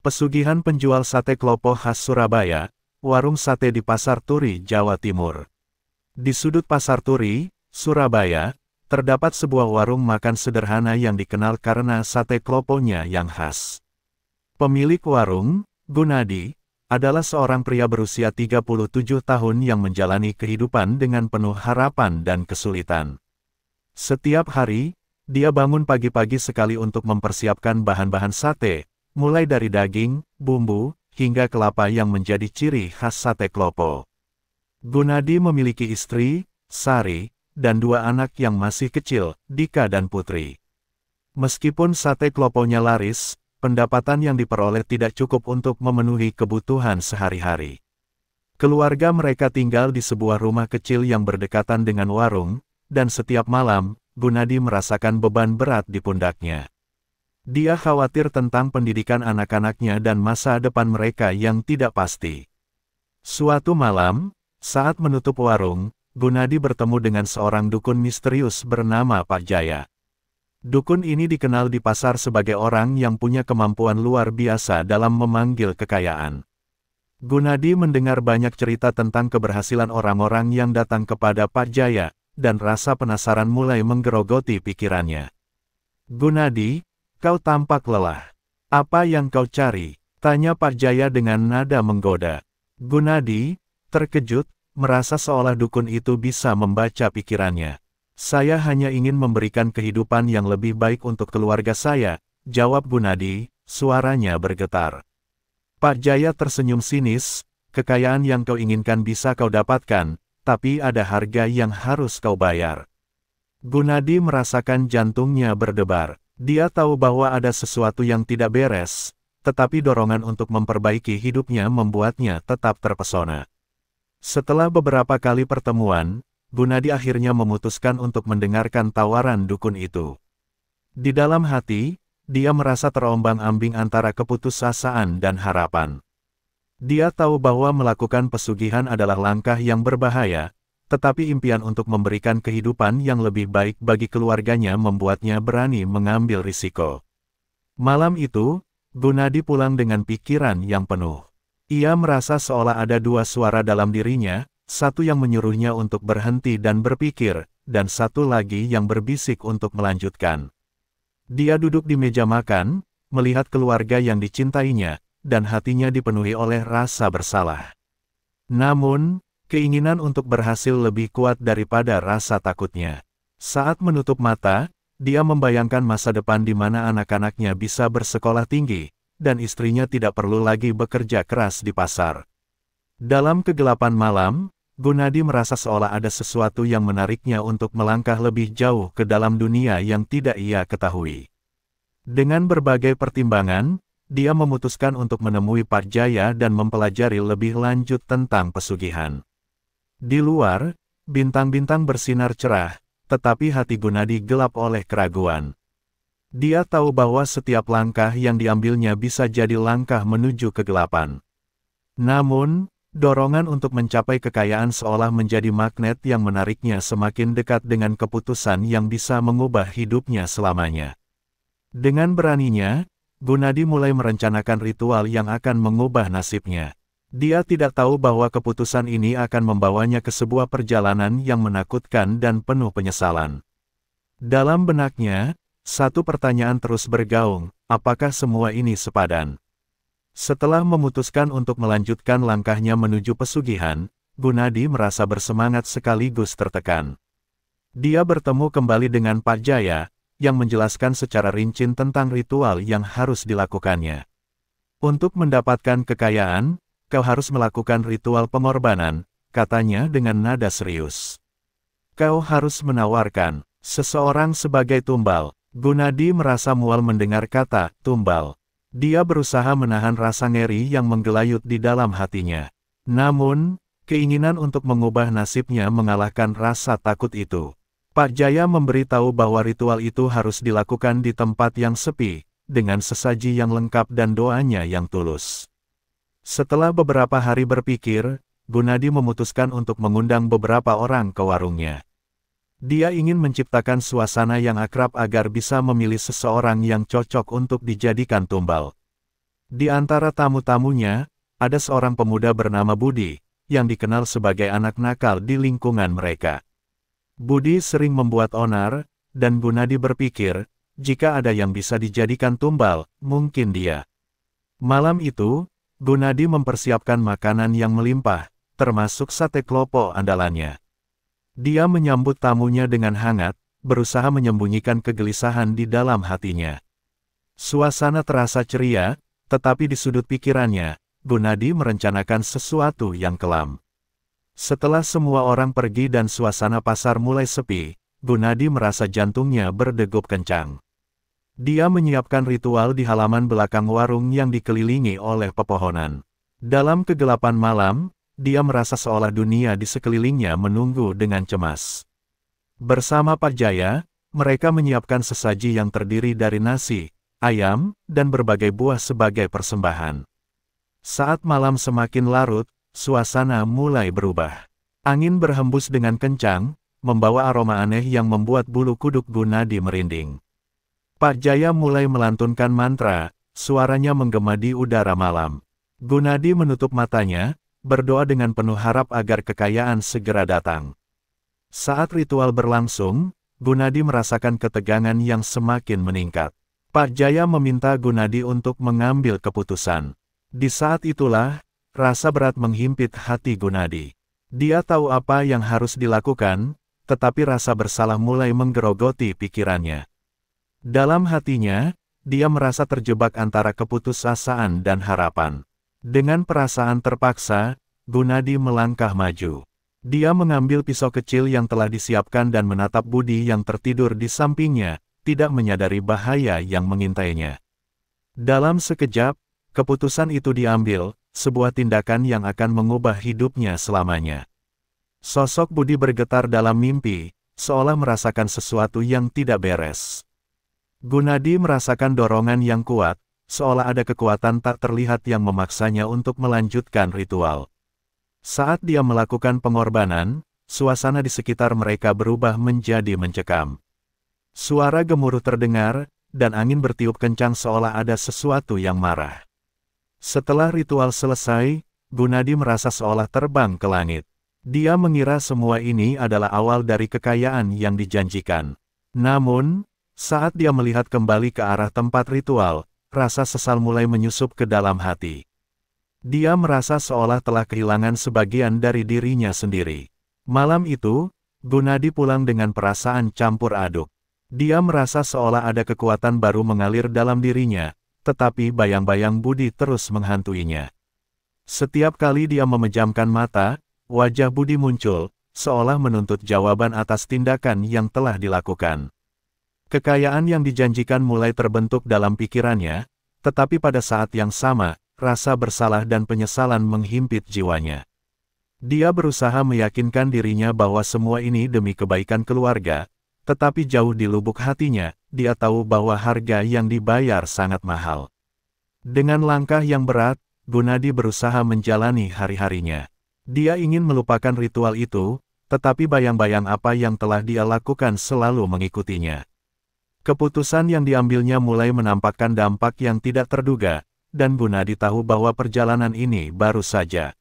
Pesugihan penjual sate klopo khas Surabaya, warung sate di Pasar Turi, Jawa Timur. Di sudut Pasar Turi, Surabaya, terdapat sebuah warung makan sederhana yang dikenal karena sate kloponya yang khas. Pemilik warung, Gunadi, adalah seorang pria berusia 37 tahun yang menjalani kehidupan dengan penuh harapan dan kesulitan. Setiap hari, dia bangun pagi-pagi sekali untuk mempersiapkan bahan-bahan sate, mulai dari daging, bumbu, hingga kelapa yang menjadi ciri khas sate klopo. Gunadi memiliki istri, Sari, dan dua anak yang masih kecil, Dika dan Putri. Meskipun sate kloponya laris, pendapatan yang diperoleh tidak cukup untuk memenuhi kebutuhan sehari-hari. Keluarga mereka tinggal di sebuah rumah kecil yang berdekatan dengan warung, dan setiap malam, Gunadi merasakan beban berat di pundaknya. Dia khawatir tentang pendidikan anak-anaknya dan masa depan mereka yang tidak pasti. Suatu malam, saat menutup warung, Gunadi bertemu dengan seorang dukun misterius bernama Pak Jaya. Dukun ini dikenal di pasar sebagai orang yang punya kemampuan luar biasa dalam memanggil kekayaan. Gunadi mendengar banyak cerita tentang keberhasilan orang-orang yang datang kepada Pak Jaya, dan rasa penasaran mulai menggerogoti pikirannya. "Gunadi, kau tampak lelah. Apa yang kau cari?" tanya Pak Jaya dengan nada menggoda. Gunadi, terkejut, merasa seolah dukun itu bisa membaca pikirannya. "Saya hanya ingin memberikan kehidupan yang lebih baik untuk keluarga saya," jawab Gunadi, suaranya bergetar. Pak Jaya tersenyum sinis, "Kekayaan yang kau inginkan bisa kau dapatkan, tapi ada harga yang harus kau bayar." Gunadi merasakan jantungnya berdebar. Dia tahu bahwa ada sesuatu yang tidak beres, tetapi dorongan untuk memperbaiki hidupnya membuatnya tetap terpesona. Setelah beberapa kali pertemuan, Gunadi akhirnya memutuskan untuk mendengarkan tawaran dukun itu. Di dalam hati, dia merasa terombang-ambing antara keputusasaan dan harapan. Dia tahu bahwa melakukan pesugihan adalah langkah yang berbahaya, tetapi impian untuk memberikan kehidupan yang lebih baik bagi keluarganya membuatnya berani mengambil risiko. Malam itu, Gunadi pulang dengan pikiran yang penuh. Ia merasa seolah ada dua suara dalam dirinya, satu yang menyuruhnya untuk berhenti dan berpikir, dan satu lagi yang berbisik untuk melanjutkan. Dia duduk di meja makan, melihat keluarga yang dicintainya, dan hatinya dipenuhi oleh rasa bersalah. Namun, keinginan untuk berhasil lebih kuat daripada rasa takutnya. Saat menutup mata, dia membayangkan masa depan di mana anak-anaknya bisa bersekolah tinggi, dan istrinya tidak perlu lagi bekerja keras di pasar. Dalam kegelapan malam, Gunadi merasa seolah ada sesuatu yang menariknya untuk melangkah lebih jauh ke dalam dunia yang tidak ia ketahui. Dengan berbagai pertimbangan, dia memutuskan untuk menemui Pak Jaya dan mempelajari lebih lanjut tentang pesugihan. Di luar, bintang-bintang bersinar cerah, tetapi hati Gunadi gelap oleh keraguan. Dia tahu bahwa setiap langkah yang diambilnya bisa jadi langkah menuju kegelapan. Namun, dorongan untuk mencapai kekayaan seolah menjadi magnet yang menariknya semakin dekat dengan keputusan yang bisa mengubah hidupnya selamanya. Dengan beraninya, Gunadi mulai merencanakan ritual yang akan mengubah nasibnya. Dia tidak tahu bahwa keputusan ini akan membawanya ke sebuah perjalanan yang menakutkan dan penuh penyesalan. Dalam benaknya, satu pertanyaan terus bergaung, apakah semua ini sepadan? Setelah memutuskan untuk melanjutkan langkahnya menuju pesugihan, Gunadi merasa bersemangat sekaligus tertekan. Dia bertemu kembali dengan Pak Jaya, yang menjelaskan secara rinci tentang ritual yang harus dilakukannya. "Untuk mendapatkan kekayaan, kau harus melakukan ritual pengorbanan," katanya dengan nada serius. "Kau harus menawarkan seseorang sebagai tumbal." Gunadi merasa mual mendengar kata tumbal. Dia berusaha menahan rasa ngeri yang menggelayut di dalam hatinya. Namun, keinginan untuk mengubah nasibnya mengalahkan rasa takut itu. Pak Jaya memberitahu bahwa ritual itu harus dilakukan di tempat yang sepi, dengan sesaji yang lengkap dan doanya yang tulus. Setelah beberapa hari berpikir, Gunadi memutuskan untuk mengundang beberapa orang ke warungnya. Dia ingin menciptakan suasana yang akrab agar bisa memilih seseorang yang cocok untuk dijadikan tumbal. Di antara tamu-tamunya, ada seorang pemuda bernama Budi, yang dikenal sebagai anak nakal di lingkungan mereka. Budi sering membuat onar, dan Gunadi berpikir, jika ada yang bisa dijadikan tumbal, mungkin dia. Malam itu, Gunadi mempersiapkan makanan yang melimpah, termasuk sate klopo andalannya. Dia menyambut tamunya dengan hangat, berusaha menyembunyikan kegelisahan di dalam hatinya. Suasana terasa ceria, tetapi di sudut pikirannya, Gunadi merencanakan sesuatu yang kelam. Setelah semua orang pergi dan suasana pasar mulai sepi, Gunadi merasa jantungnya berdegup kencang. Dia menyiapkan ritual di halaman belakang warung yang dikelilingi oleh pepohonan. Dalam kegelapan malam, dia merasa seolah dunia di sekelilingnya menunggu dengan cemas. Bersama Pak Jaya, mereka menyiapkan sesaji yang terdiri dari nasi, ayam, dan berbagai buah sebagai persembahan. Saat malam semakin larut, suasana mulai berubah. Angin berhembus dengan kencang, membawa aroma aneh yang membuat bulu kuduk Gunadi merinding. Pak Jaya mulai melantunkan mantra, suaranya menggema di udara malam. Gunadi menutup matanya, berdoa dengan penuh harap agar kekayaan segera datang. Saat ritual berlangsung, Gunadi merasakan ketegangan yang semakin meningkat. Pak Jaya meminta Gunadi untuk mengambil keputusan. Di saat itulah, rasa berat menghimpit hati Gunadi. Dia tahu apa yang harus dilakukan, tetapi rasa bersalah mulai menggerogoti pikirannya. Dalam hatinya, dia merasa terjebak antara keputusasaan dan harapan. Dengan perasaan terpaksa, Gunadi melangkah maju. Dia mengambil pisau kecil yang telah disiapkan dan menatap Budi yang tertidur di sampingnya, tidak menyadari bahaya yang mengintainya. Dalam sekejap, keputusan itu diambil, sebuah tindakan yang akan mengubah hidupnya selamanya. Sosok Budi bergetar dalam mimpi, seolah merasakan sesuatu yang tidak beres. Gunadi merasakan dorongan yang kuat, seolah ada kekuatan tak terlihat yang memaksanya untuk melanjutkan ritual. Saat dia melakukan pengorbanan, suasana di sekitar mereka berubah menjadi mencekam. Suara gemuruh terdengar, dan angin bertiup kencang seolah ada sesuatu yang marah. Setelah ritual selesai, Gunadi merasa seolah terbang ke langit. Dia mengira semua ini adalah awal dari kekayaan yang dijanjikan. Namun, saat dia melihat kembali ke arah tempat ritual, rasa sesal mulai menyusup ke dalam hati. Dia merasa seolah telah kehilangan sebagian dari dirinya sendiri. Malam itu, Gunadi pulang dengan perasaan campur aduk. Dia merasa seolah ada kekuatan baru mengalir dalam dirinya, tetapi bayang-bayang Budi terus menghantuinya. Setiap kali dia memejamkan mata, wajah Budi muncul, seolah menuntut jawaban atas tindakan yang telah dilakukan. Kekayaan yang dijanjikan mulai terbentuk dalam pikirannya, tetapi pada saat yang sama, rasa bersalah dan penyesalan menghimpit jiwanya. Dia berusaha meyakinkan dirinya bahwa semua ini demi kebaikan keluarga, tetapi jauh di lubuk hatinya, dia tahu bahwa harga yang dibayar sangat mahal. Dengan langkah yang berat, Gunadi berusaha menjalani hari-harinya. Dia ingin melupakan ritual itu, tetapi bayang-bayang apa yang telah dia lakukan selalu mengikutinya. Keputusan yang diambilnya mulai menampakkan dampak yang tidak terduga, dan Gunadi tahu bahwa perjalanan ini baru saja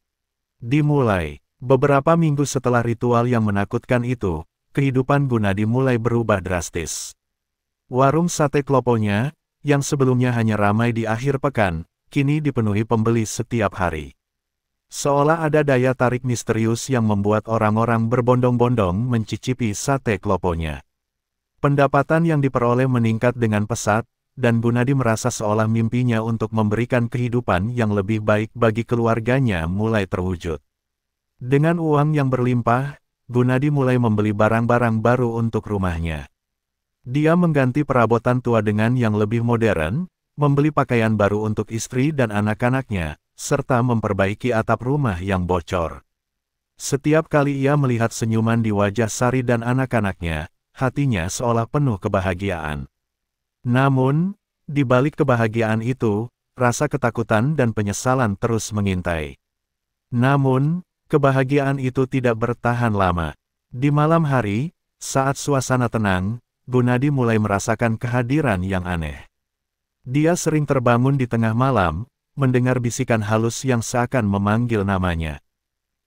dimulai. Beberapa minggu setelah ritual yang menakutkan itu, kehidupan Gunadi mulai berubah drastis. Warung sate kloponya, yang sebelumnya hanya ramai di akhir pekan, kini dipenuhi pembeli setiap hari. Seolah ada daya tarik misterius yang membuat orang-orang berbondong-bondong mencicipi sate kloponya. Pendapatan yang diperoleh meningkat dengan pesat, dan Gunadi merasa seolah mimpinya untuk memberikan kehidupan yang lebih baik bagi keluarganya mulai terwujud. Dengan uang yang berlimpah, Gunadi mulai membeli barang-barang baru untuk rumahnya. Dia mengganti perabotan tua dengan yang lebih modern, membeli pakaian baru untuk istri dan anak-anaknya, serta memperbaiki atap rumah yang bocor. Setiap kali ia melihat senyuman di wajah Sari dan anak-anaknya, hatinya seolah penuh kebahagiaan. Namun, di balik kebahagiaan itu, rasa ketakutan dan penyesalan terus mengintai. Namun, kebahagiaan itu tidak bertahan lama. Di malam hari, saat suasana tenang, Gunadi mulai merasakan kehadiran yang aneh. Dia sering terbangun di tengah malam, mendengar bisikan halus yang seakan memanggil namanya.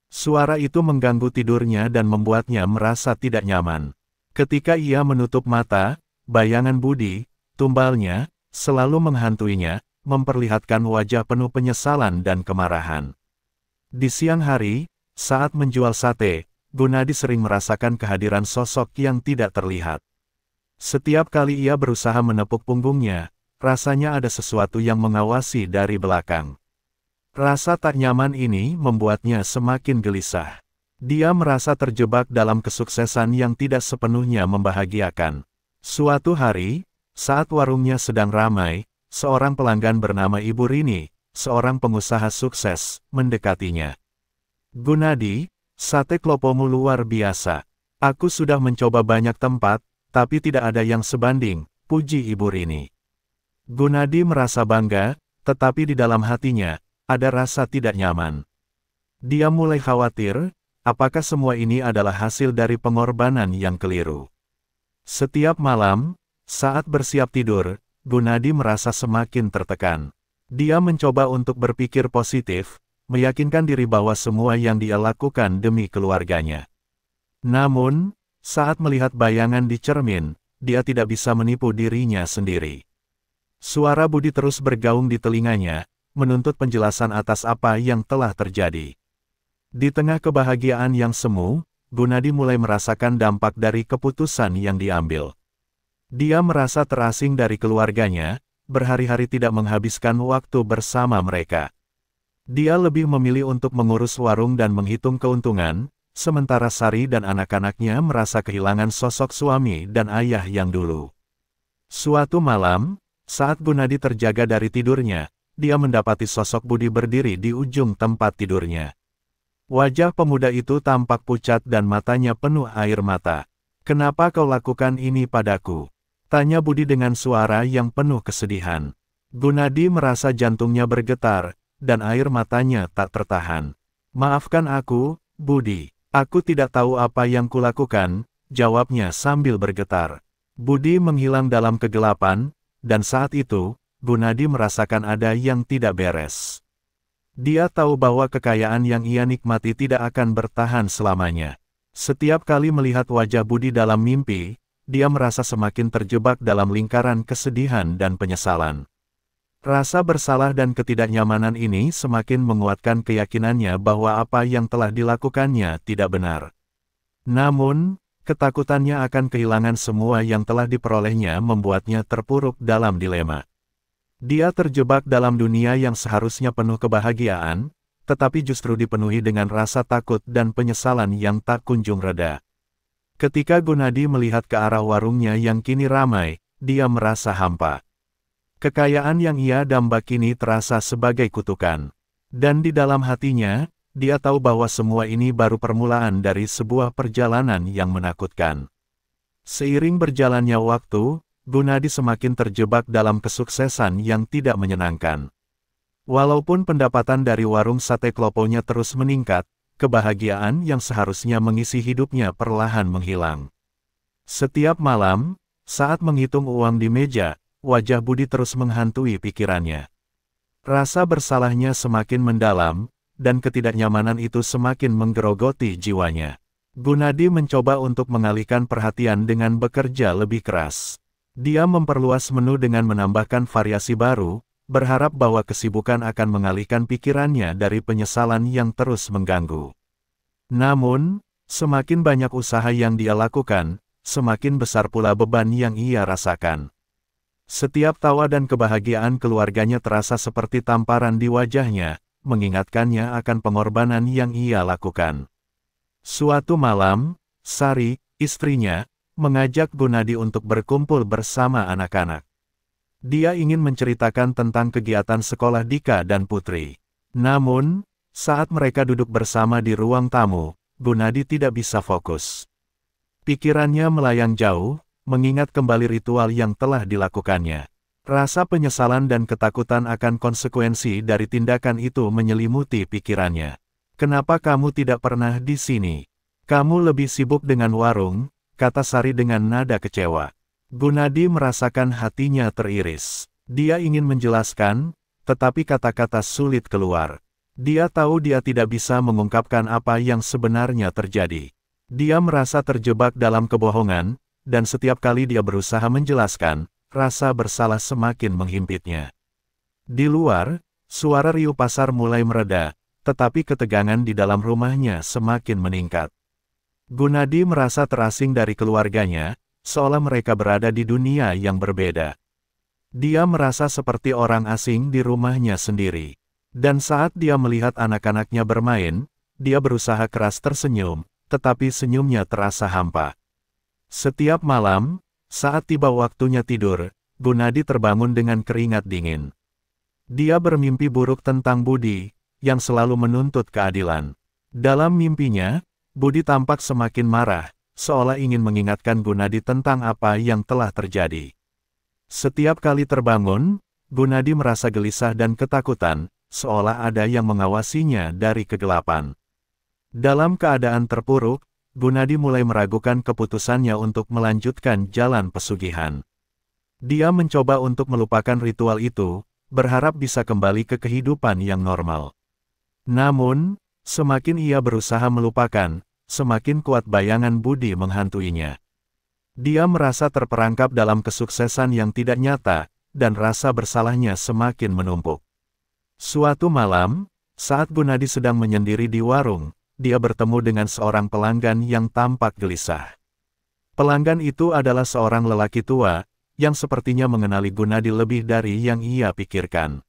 Suara itu mengganggu tidurnya dan membuatnya merasa tidak nyaman. Ketika ia menutup mata, bayangan Budi, tumbalnya, selalu menghantuinya, memperlihatkan wajah penuh penyesalan dan kemarahan. Di siang hari, saat menjual sate, Gunadi sering merasakan kehadiran sosok yang tidak terlihat. Setiap kali ia berusaha menepuk punggungnya, rasanya ada sesuatu yang mengawasi dari belakang. Rasa tak nyaman ini membuatnya semakin gelisah. Dia merasa terjebak dalam kesuksesan yang tidak sepenuhnya membahagiakan. Suatu hari, saat warungnya sedang ramai, seorang pelanggan bernama Ibu Rini, seorang pengusaha sukses, mendekatinya. "Gunadi, sate klopomu luar biasa. Aku sudah mencoba banyak tempat, tapi tidak ada yang sebanding," puji Ibu Rini. Gunadi merasa bangga, tetapi di dalam hatinya, ada rasa tidak nyaman. Dia mulai khawatir, apakah semua ini adalah hasil dari pengorbanan yang keliru. Setiap malam, saat bersiap tidur, Gunadi merasa semakin tertekan. Dia mencoba untuk berpikir positif, meyakinkan diri bahwa semua yang dia lakukan demi keluarganya. Namun, saat melihat bayangan di cermin, dia tidak bisa menipu dirinya sendiri. Suara Budi terus bergaung di telinganya, menuntut penjelasan atas apa yang telah terjadi. Di tengah kebahagiaan yang semu, Gunadi mulai merasakan dampak dari keputusan yang diambil. Dia merasa terasing dari keluarganya, berhari-hari tidak menghabiskan waktu bersama mereka. Dia lebih memilih untuk mengurus warung dan menghitung keuntungan, sementara Sari dan anak-anaknya merasa kehilangan sosok suami dan ayah yang dulu. Suatu malam, saat Gunadi terjaga dari tidurnya, dia mendapati sosok Budi berdiri di ujung tempat tidurnya. Wajah pemuda itu tampak pucat dan matanya penuh air mata. "Kenapa kau lakukan ini padaku?" tanya Budi dengan suara yang penuh kesedihan. Gunadi merasa jantungnya bergetar, dan air matanya tak tertahan. "Maafkan aku, Budi. Aku tidak tahu apa yang kulakukan," jawabnya sambil bergetar. Budi menghilang dalam kegelapan, dan saat itu, Gunadi merasakan ada yang tidak beres. Dia tahu bahwa kekayaan yang ia nikmati tidak akan bertahan selamanya. Setiap kali melihat wajah Budi dalam mimpi, dia merasa semakin terjebak dalam lingkaran kesedihan dan penyesalan. Rasa bersalah dan ketidaknyamanan ini semakin menguatkan keyakinannya bahwa apa yang telah dilakukannya tidak benar. Namun, ketakutannya akan kehilangan semua yang telah diperolehnya membuatnya terpuruk dalam dilema. Dia terjebak dalam dunia yang seharusnya penuh kebahagiaan, tetapi justru dipenuhi dengan rasa takut dan penyesalan yang tak kunjung reda. Ketika Gunadi melihat ke arah warungnya yang kini ramai, dia merasa hampa. Kekayaan yang ia damba kini terasa sebagai kutukan. Dan di dalam hatinya, dia tahu bahwa semua ini baru permulaan dari sebuah perjalanan yang menakutkan. Seiring berjalannya waktu, Gunadi semakin terjebak dalam kesuksesan yang tidak menyenangkan. Walaupun pendapatan dari warung sate kloponya terus meningkat, kebahagiaan yang seharusnya mengisi hidupnya perlahan menghilang. Setiap malam, saat menghitung uang di meja, wajah Budi terus menghantui pikirannya. Rasa bersalahnya semakin mendalam, dan ketidaknyamanan itu semakin menggerogoti jiwanya. Gunadi mencoba untuk mengalihkan perhatian dengan bekerja lebih keras. Dia memperluas menu dengan menambahkan variasi baru, berharap bahwa kesibukan akan mengalihkan pikirannya dari penyesalan yang terus mengganggu. Namun, semakin banyak usaha yang dia lakukan, semakin besar pula beban yang ia rasakan. Setiap tawa dan kebahagiaan keluarganya terasa seperti tamparan di wajahnya, mengingatkannya akan pengorbanan yang ia lakukan. Suatu malam, Sari, istrinya, mengajak Gunadi untuk berkumpul bersama anak-anak. Dia ingin menceritakan tentang kegiatan sekolah Dika dan Putri. Namun, saat mereka duduk bersama di ruang tamu, Gunadi tidak bisa fokus. Pikirannya melayang jauh, mengingat kembali ritual yang telah dilakukannya. Rasa penyesalan dan ketakutan akan konsekuensi dari tindakan itu menyelimuti pikirannya. "Kenapa kamu tidak pernah di sini? Kamu lebih sibuk dengan warung," kata Sari dengan nada kecewa. Gunadi merasakan hatinya teriris. Dia ingin menjelaskan, tetapi kata-kata sulit keluar. Dia tahu dia tidak bisa mengungkapkan apa yang sebenarnya terjadi. Dia merasa terjebak dalam kebohongan, dan setiap kali dia berusaha menjelaskan, rasa bersalah semakin menghimpitnya. Di luar, suara riuh pasar mulai mereda, tetapi ketegangan di dalam rumahnya semakin meningkat. Gunadi merasa terasing dari keluarganya, seolah mereka berada di dunia yang berbeda. Dia merasa seperti orang asing di rumahnya sendiri. Dan saat dia melihat anak-anaknya bermain, dia berusaha keras tersenyum, tetapi senyumnya terasa hampa. Setiap malam, saat tiba waktunya tidur, Gunadi terbangun dengan keringat dingin. Dia bermimpi buruk tentang Budi, yang selalu menuntut keadilan. Dalam mimpinya, Budi tampak semakin marah, seolah ingin mengingatkan Gunadi tentang apa yang telah terjadi. Setiap kali terbangun, Gunadi merasa gelisah dan ketakutan, seolah ada yang mengawasinya dari kegelapan. Dalam keadaan terpuruk, Gunadi mulai meragukan keputusannya untuk melanjutkan jalan pesugihan. Dia mencoba untuk melupakan ritual itu, berharap bisa kembali ke kehidupan yang normal. Namun, semakin ia berusaha melupakan, semakin kuat bayangan Budi menghantuinya. Dia merasa terperangkap dalam kesuksesan yang tidak nyata, dan rasa bersalahnya semakin menumpuk. Suatu malam, saat Gunadi sedang menyendiri di warung, dia bertemu dengan seorang pelanggan yang tampak gelisah. Pelanggan itu adalah seorang lelaki tua, yang sepertinya mengenali Gunadi lebih dari yang ia pikirkan.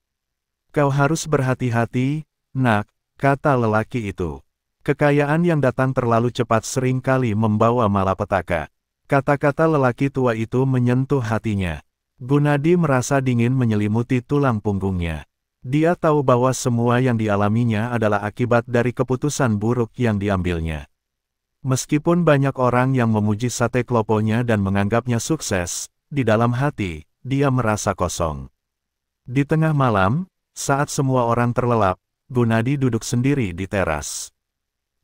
"Kau harus berhati-hati, nak," kata lelaki itu. "Kekayaan yang datang terlalu cepat seringkali membawa malapetaka." Kata-kata lelaki tua itu menyentuh hatinya. Gunadi merasa dingin menyelimuti tulang punggungnya. Dia tahu bahwa semua yang dialaminya adalah akibat dari keputusan buruk yang diambilnya. Meskipun banyak orang yang memuji sate kloponya dan menganggapnya sukses, di dalam hati, dia merasa kosong. Di tengah malam, saat semua orang terlelap, Gunadi duduk sendiri di teras.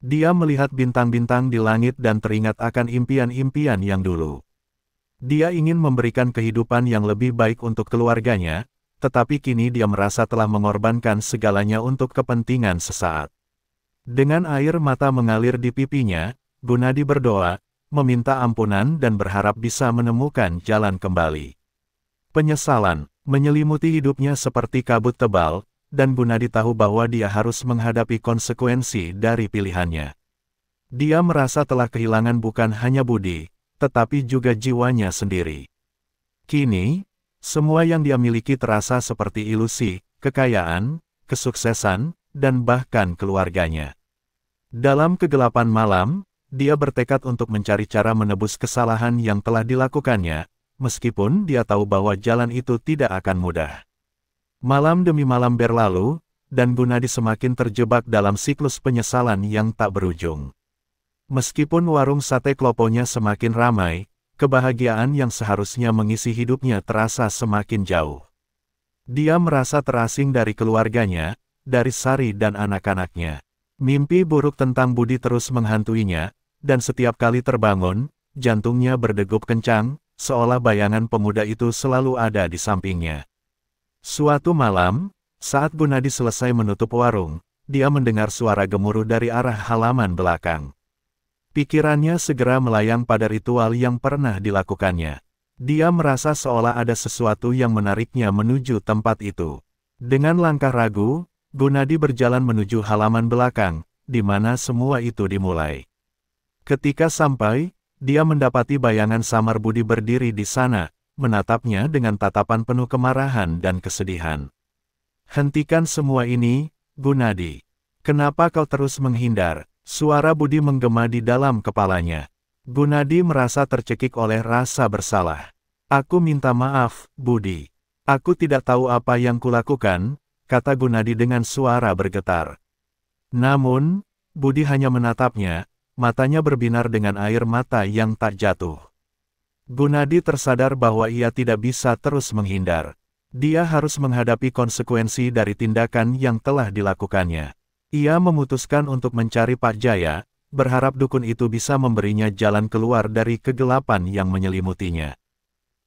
Dia melihat bintang-bintang di langit dan teringat akan impian-impian yang dulu. Dia ingin memberikan kehidupan yang lebih baik untuk keluarganya, tetapi kini dia merasa telah mengorbankan segalanya untuk kepentingan sesaat. Dengan air mata mengalir di pipinya, Gunadi berdoa, meminta ampunan dan berharap bisa menemukan jalan kembali. Penyesalan menyelimuti hidupnya seperti kabut tebal, dan Gunadi tahu bahwa dia harus menghadapi konsekuensi dari pilihannya. Dia merasa telah kehilangan bukan hanya Budi, tetapi juga jiwanya sendiri. Kini, semua yang dia miliki terasa seperti ilusi, kekayaan, kesuksesan, dan bahkan keluarganya. Dalam kegelapan malam, dia bertekad untuk mencari cara menebus kesalahan yang telah dilakukannya, meskipun dia tahu bahwa jalan itu tidak akan mudah. Malam demi malam berlalu, dan Gunadi semakin terjebak dalam siklus penyesalan yang tak berujung. Meskipun warung sate kloponya semakin ramai, kebahagiaan yang seharusnya mengisi hidupnya terasa semakin jauh. Dia merasa terasing dari keluarganya, dari Sari dan anak-anaknya. Mimpi buruk tentang Budi terus menghantuinya, dan setiap kali terbangun, jantungnya berdegup kencang, seolah bayangan pemuda itu selalu ada di sampingnya. Suatu malam, saat Gunadi selesai menutup warung, dia mendengar suara gemuruh dari arah halaman belakang. Pikirannya segera melayang pada ritual yang pernah dilakukannya. Dia merasa seolah ada sesuatu yang menariknya menuju tempat itu. Dengan langkah ragu, Gunadi berjalan menuju halaman belakang, di mana semua itu dimulai. Ketika sampai, dia mendapati bayangan samar Budi berdiri di sana, menatapnya dengan tatapan penuh kemarahan dan kesedihan. "Hentikan semua ini, Gunadi. Kenapa kau terus menghindar?" Suara Budi menggema di dalam kepalanya. Gunadi merasa tercekik oleh rasa bersalah. "Aku minta maaf, Budi. Aku tidak tahu apa yang kulakukan," kata Gunadi dengan suara bergetar. Namun, Budi hanya menatapnya, matanya berbinar dengan air mata yang tak jatuh. Gunadi tersadar bahwa ia tidak bisa terus menghindar. Dia harus menghadapi konsekuensi dari tindakan yang telah dilakukannya. Ia memutuskan untuk mencari Pak Jaya, berharap dukun itu bisa memberinya jalan keluar dari kegelapan yang menyelimutinya.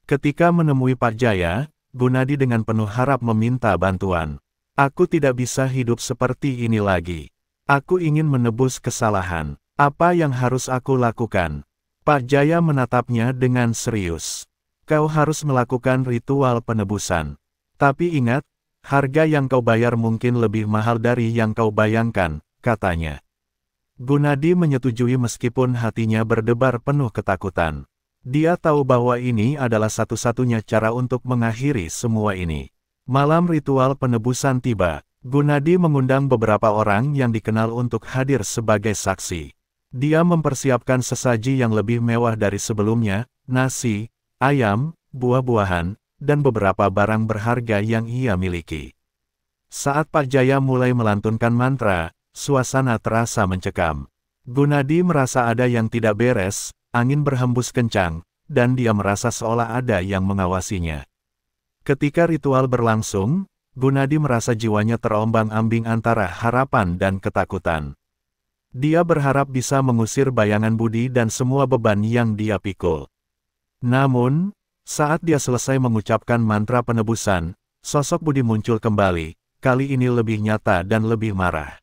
Ketika menemui Pak Jaya, Gunadi dengan penuh harap meminta bantuan. Aku tidak bisa hidup seperti ini lagi. Aku ingin menebus kesalahan. Apa yang harus aku lakukan? Pak Jaya menatapnya dengan serius. Kau harus melakukan ritual penebusan. Tapi ingat, harga yang kau bayar mungkin lebih mahal dari yang kau bayangkan, katanya. Gunadi menyetujui meskipun hatinya berdebar penuh ketakutan. Dia tahu bahwa ini adalah satu-satunya cara untuk mengakhiri semua ini. Malam ritual penebusan tiba. Gunadi mengundang beberapa orang yang dikenal untuk hadir sebagai saksi. Dia mempersiapkan sesaji yang lebih mewah dari sebelumnya, nasi, ayam, buah-buahan, dan beberapa barang berharga yang ia miliki. Saat Pak Jaya mulai melantunkan mantra, suasana terasa mencekam. Gunadi merasa ada yang tidak beres, angin berhembus kencang, dan dia merasa seolah ada yang mengawasinya. Ketika ritual berlangsung, Gunadi merasa jiwanya terombang-ambing antara harapan dan ketakutan. Dia berharap bisa mengusir bayangan Budi dan semua beban yang dia pikul. Namun, saat dia selesai mengucapkan mantra penebusan, sosok Budi muncul kembali, kali ini lebih nyata dan lebih marah.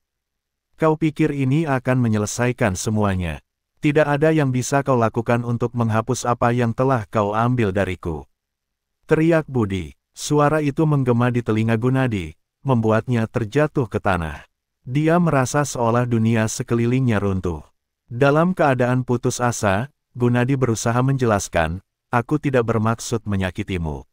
Kau pikir ini akan menyelesaikan semuanya? Tidak ada yang bisa kau lakukan untuk menghapus apa yang telah kau ambil dariku. Teriak Budi. Suara itu menggema di telinga Gunadi, membuatnya terjatuh ke tanah. Dia merasa seolah dunia sekelilingnya runtuh. Dalam keadaan putus asa, Gunadi berusaha menjelaskan, aku tidak bermaksud menyakitimu.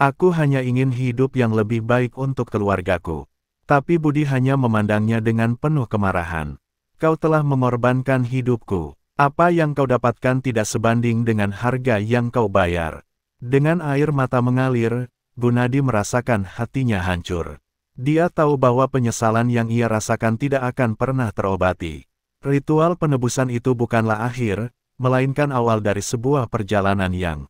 Aku hanya ingin hidup yang lebih baik untuk keluargaku. Tapi Budi hanya memandangnya dengan penuh kemarahan. Kau telah mengorbankan hidupku. Apa yang kau dapatkan tidak sebanding dengan harga yang kau bayar. Dengan air mata mengalir, Gunadi merasakan hatinya hancur. Dia tahu bahwa penyesalan yang ia rasakan tidak akan pernah terobati. Ritual penebusan itu bukanlah akhir, melainkan awal dari sebuah perjalanan yang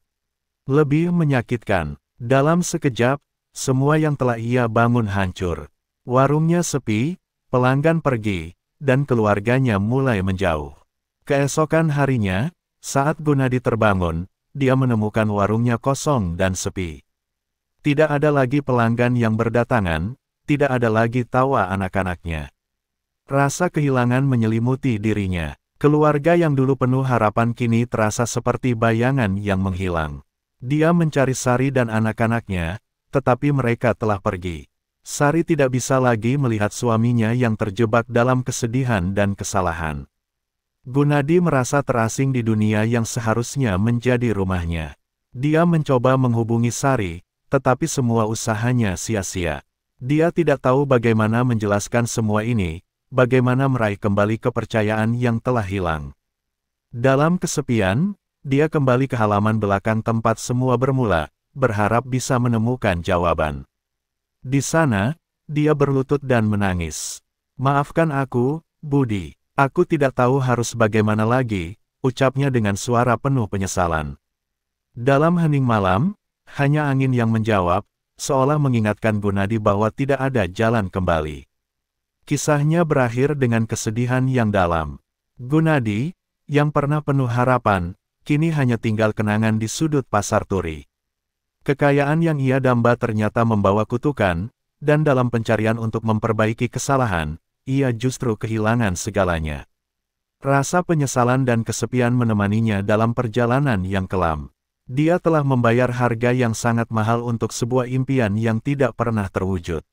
lebih menyakitkan. Dalam sekejap, semua yang telah ia bangun hancur. Warungnya sepi, pelanggan pergi, dan keluarganya mulai menjauh. Keesokan harinya, saat Gunadi terbangun, dia menemukan warungnya kosong dan sepi. Tidak ada lagi pelanggan yang berdatangan, tidak ada lagi tawa anak-anaknya. Rasa kehilangan menyelimuti dirinya. Keluarga yang dulu penuh harapan kini terasa seperti bayangan yang menghilang. Dia mencari Sari dan anak-anaknya, tetapi mereka telah pergi. Sari tidak bisa lagi melihat suaminya yang terjebak dalam kesedihan dan kesalahan. Gunadi merasa terasing di dunia yang seharusnya menjadi rumahnya. Dia mencoba menghubungi Sari, tetapi semua usahanya sia-sia. Dia tidak tahu bagaimana menjelaskan semua ini, bagaimana meraih kembali kepercayaan yang telah hilang. Dalam kesepian, dia kembali ke halaman belakang tempat semua bermula, berharap bisa menemukan jawaban. Di sana, dia berlutut dan menangis. Maafkan aku, Budi. Aku tidak tahu harus bagaimana lagi, ucapnya dengan suara penuh penyesalan. Dalam hening malam, hanya angin yang menjawab, seolah mengingatkan Gunadi bahwa tidak ada jalan kembali. Kisahnya berakhir dengan kesedihan yang dalam. Gunadi, yang pernah penuh harapan, kini hanya tinggal kenangan di sudut pasar turi. Kekayaan yang ia damba ternyata membawa kutukan, dan dalam pencarian untuk memperbaiki kesalahan, ia justru kehilangan segalanya. Rasa penyesalan dan kesepian menemaninya dalam perjalanan yang kelam. Dia telah membayar harga yang sangat mahal untuk sebuah impian yang tidak pernah terwujud.